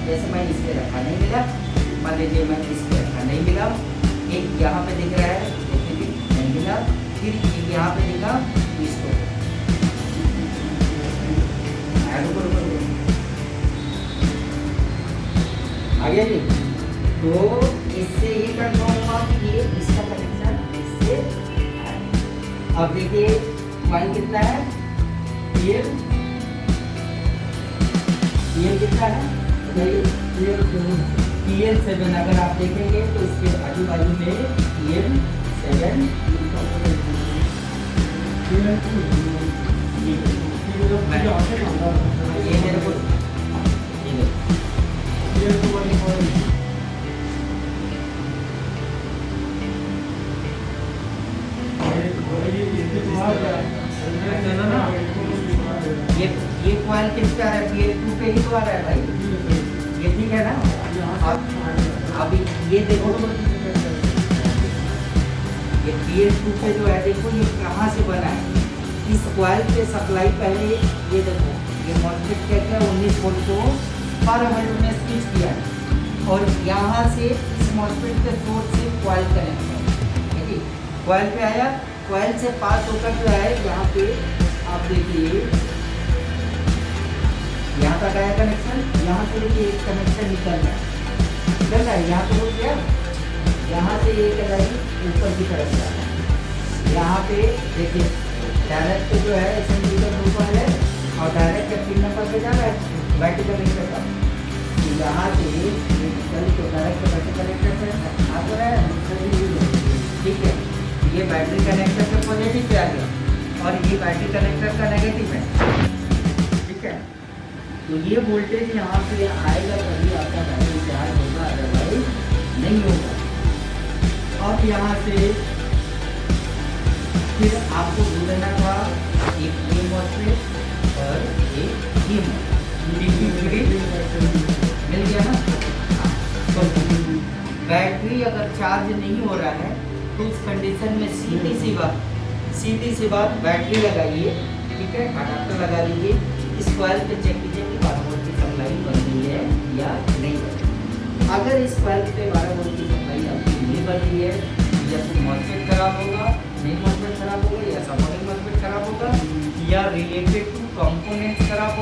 जैसे मैं इस पे रखा नहीं मिला, मान लीजिए मैं इस पे रखा नहीं मिला, एक यहाँ पे दिख रहा है देखिए नहीं मिला, फिर एक यहाँ पे दिखा इसको आ गया जी। तो इससे ये कंफर्म हुआ कि ये इसका कनेक्शन इससे है। अब देखिए कॉइल कितना है, पीएल कितना है, PL7। अगर आप देखेंगे तो इसके आजू बाजू में PL7 ये मेरे को ये कॉइल किसका है, PL2 पे ही तो आ रहा है भाई, ये ठीक है ना। अब ये देखो ये PL2 पे जो है देखो ये कहाँ से बना है, इस कॉइल पे सप्लाई पहले ये देखो ये मॉस्फेट क्या क्या 19 वोल्ट को पर हमें में स्विच किया है और यहाँ से इस मॉस्फेट के सोर्स से कॉइल कनेक्ट है, ठीक है। कॉइल पे आया, कॉइल से पास होकर जो है यहाँ पे आप देखिए यहाँ तक आया कनेक्शन, यहाँ से देखिए एक कनेक्शन निकल रहा है, यहाँ पे हो गया, यहाँ से एक लाइन ऊपर की तरफ जा रहा है। यहाँ पे देखिए डायरेक्ट जो है SMD का ऊपर है और डायरेक्ट 3 नंबर पे जा रहा है बैटरी कनेक्टर का, तो यहाँ से निकल तो डायरेक्ट बैटरी कनेक्टर से आ तो रहा है, ठीक है। ये बैटरी कनेक्टर का पॉजिटिव पे आ गया और ये बैटरी कनेक्टर का नेगेटिव है, ठीक है। तो ये वोल्टेज यहाँ से आएगा तभी आपका बैटरी चार्ज होगा, अदरवाइज नहीं होगा। और यहाँ से फिर आपको ढूंढना था एक ये मॉस्फेट और एक ये मिल गया ना। तो बैटरी अगर चार्ज नहीं हो रहा है तो उस कंडीशन में सीधी सी बात बैटरी लगाइए, ठीक है, अडाप्टर लगा लीजिए, इस कॉइल पे चेक कीजिए कि 12 वोल्ट की सप्लाई बन रही है या नहीं बन रही। अगर इस कॉइल पे 12 वोल्ट की सप्लाई आपकी नहीं बन रही है, या तो मॉस्फेट खराब होगा, नहीं मॉस्फेट खराब होगा, या सपोर्टिंग मॉस्फेट खराब होगा, या रिलेटेड टू कंपोनेंट्स खराब